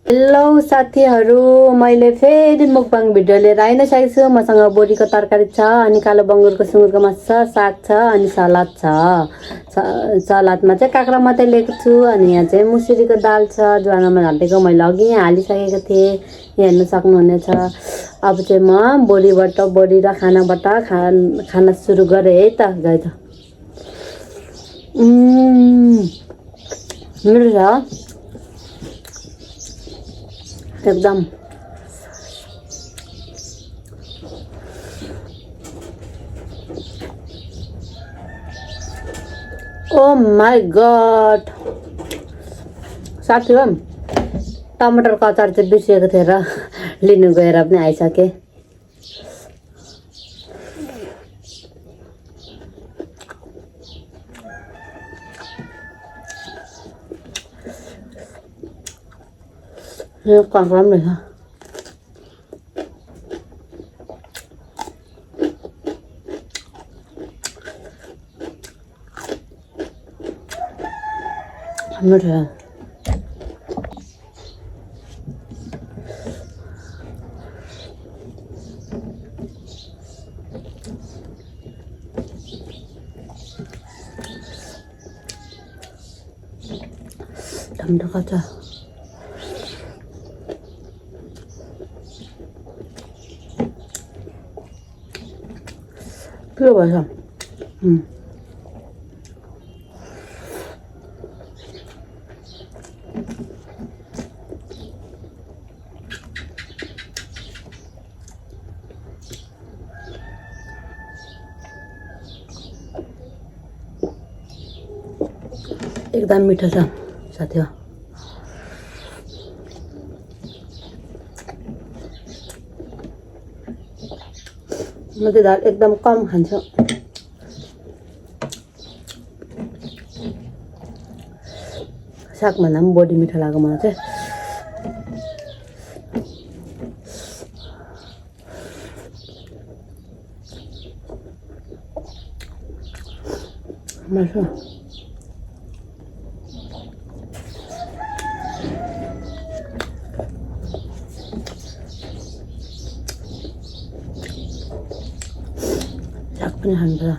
Hello साथीहरू, मैले फेरि मुकबाङ भिडियो लिएर आइसकेको छु। मसँग बोडीको तरकारी छ, अनि कालो बङ्गुरको सुँगुरको मासु छ, साग छ, अनि सलाद छ। सलादमा चाहिँ काँक्रा मात्रै लिएको छु। अनि यहाँ चाहिँ मुसुरीको दाल छ, ज्वानोमा हालेको मैले अघि हालिसकेको थिएँ, यहाँ हेर्न सक्नुहुनेछ। अब चाहिँ म बोडी र खानाबाट खाना सुरु गरेँ है त गाइज। मिठो छ एकदम। ओ माई गड साथी हो, टमाटरको अचार चाहिँ बिर्सिएको थिएँ र लिनु गएर पनि आइसकेँ। यो काँक्रा पनि रहेछ। मिठो छ। टमाटर कच्चा के भएछ? एकदम मिठो छ साथी हो। म चाहिँ दाल एकदम कम खान्छु। सागभन्दा पनि बढी मिठो लाग्यो मलाई चाहिँ। मासु साग पनि खानुपर्छ।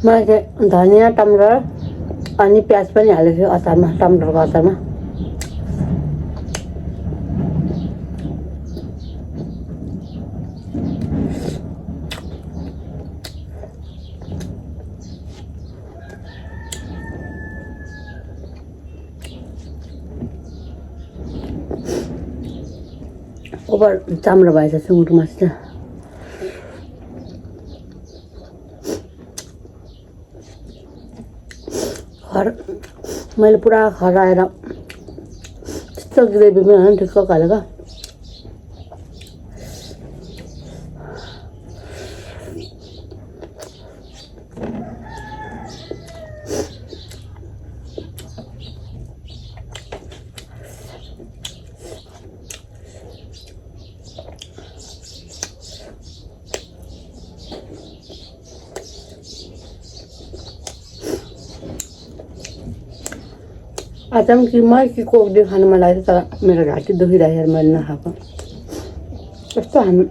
मैले चाहिँ धनियाँ टमाटर अनि प्याज पनि हालेको छु अचारमा, टमाटरको अचारमा। ओभर चाम्रो भएछ सुँगुरको मासु चाहिँ। मैले पुरा खराएर त्यस्तो ग्रेभी पनि होइन, ठिक्क हालेको। आज पनि कि कोक्दी खानु मन लागेको तर मेरो घाँटी दुखिरहेर मैले नखाएको। कस्तो हामी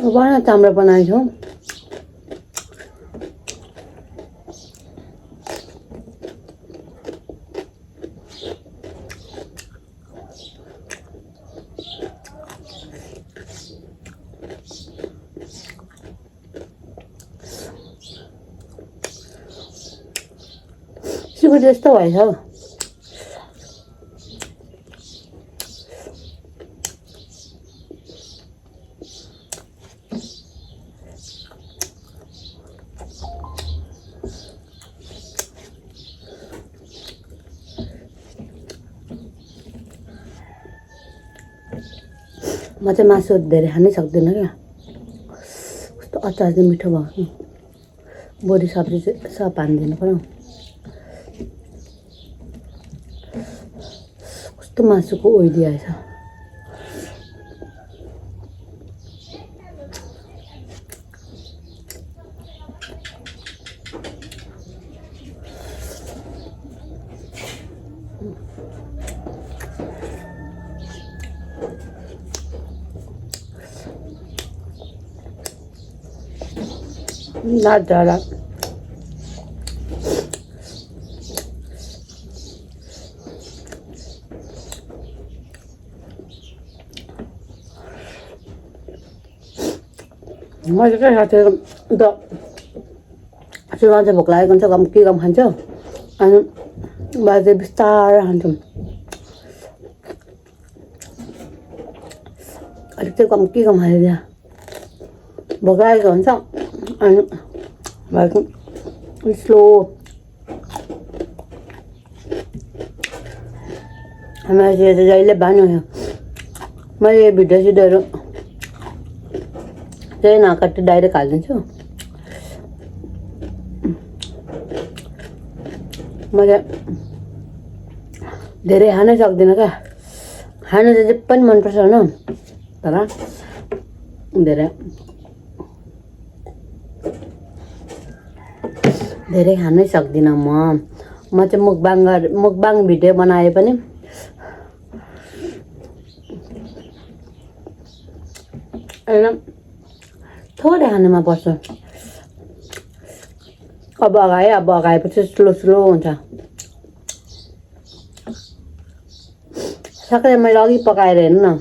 बना चाम्रो बनाएको छु सिकुटी जस्तो भएछ हौ म चाहिँ मासु धेरै खानै सक्दिनँ क्या कस्तो अचार चाहिँ मिठो भयो बोडी सब्जी चाहिँ सब हानिदिनु पर्यो कस्तो मासुको ओइली आएछ नाजारा मैले चाहिँ साथीहरू अन्त सुरुमा चाहिँ भोक लागेको हुन्छ के गम खान्छ अनि बाजे बिस्तारै खान्छौँ अलिक चाहिँ के गम खाइदियो भोक लागेको हुन्छ अनि भएको स्लो हामीलाई चाहिँ जहिले बानी भयो मैले भिडियो सिडियोहरू चाहिँ नकाटी डाइरेक्ट हालिदिन्छु मैले धेरै खानै सक्दिनँ क्या खानु चाहिँ जे पनि मनपर्छ होइन तर धेरै खानै सक्दिनँ म चाहिँ मुकबाङ भिडियो बनाए पनि एकदम थोरै खानुमा पर्छ अब अगाएपछि स्लो हुन्छ सक्दै मैले अघि पकाएर हेर्नु न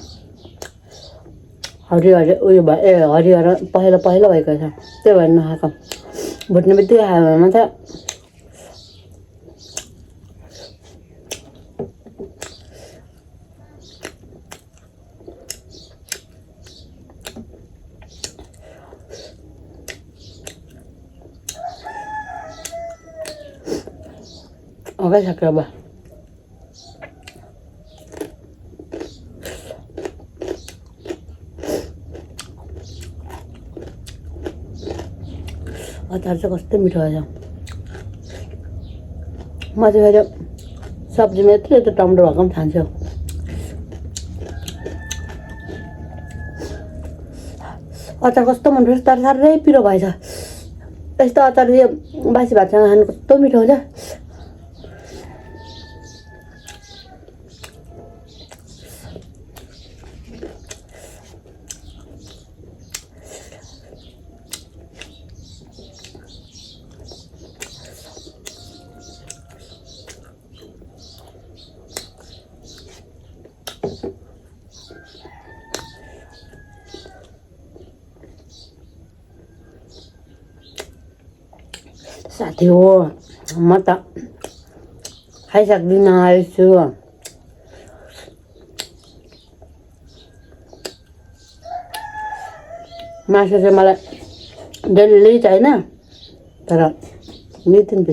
हरियो उयो भयो हरियो पहेँलो भएको छ त्यो भएर नखाएको भुट्ने बित्तिकै खायो भने मात्रै सक्यो अब अचार चाहिँ कस्तो मिठो भएछ म चाहिँ फेरि सब्जीमा यत्रो टमाटर भएको पनि खान्छु अचार कस्तो मनपर्छ तर साह्रै पिरो भएछ यस्तो अचार बासी भातसँग खानु कस्तो मिठो हुन्छ साथी हो म त खाइसक्दिनँ आएछु मासु चाहिँ मलाई डेली चाहिएन तर नितिन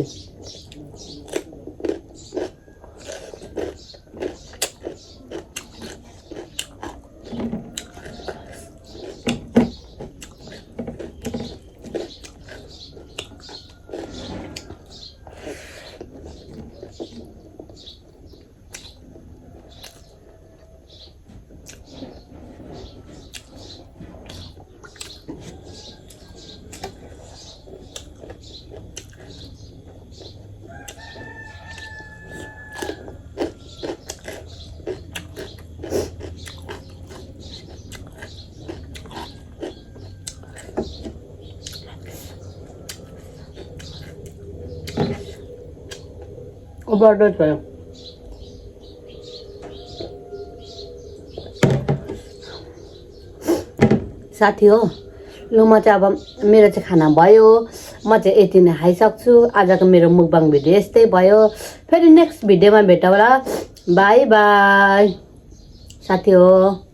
ओभरडोज भयो। साथी हो, लु म चाहिँ अब मेरो चाहिँ खाना भयो, म चाहिँ यति नै खाइसक्छु। आजको मेरो मुकबाङ भिडियो यस्तै भयो। फेरि नेक्स्ट भिडियोमा भेटौँला। बाई बाई साथी हो।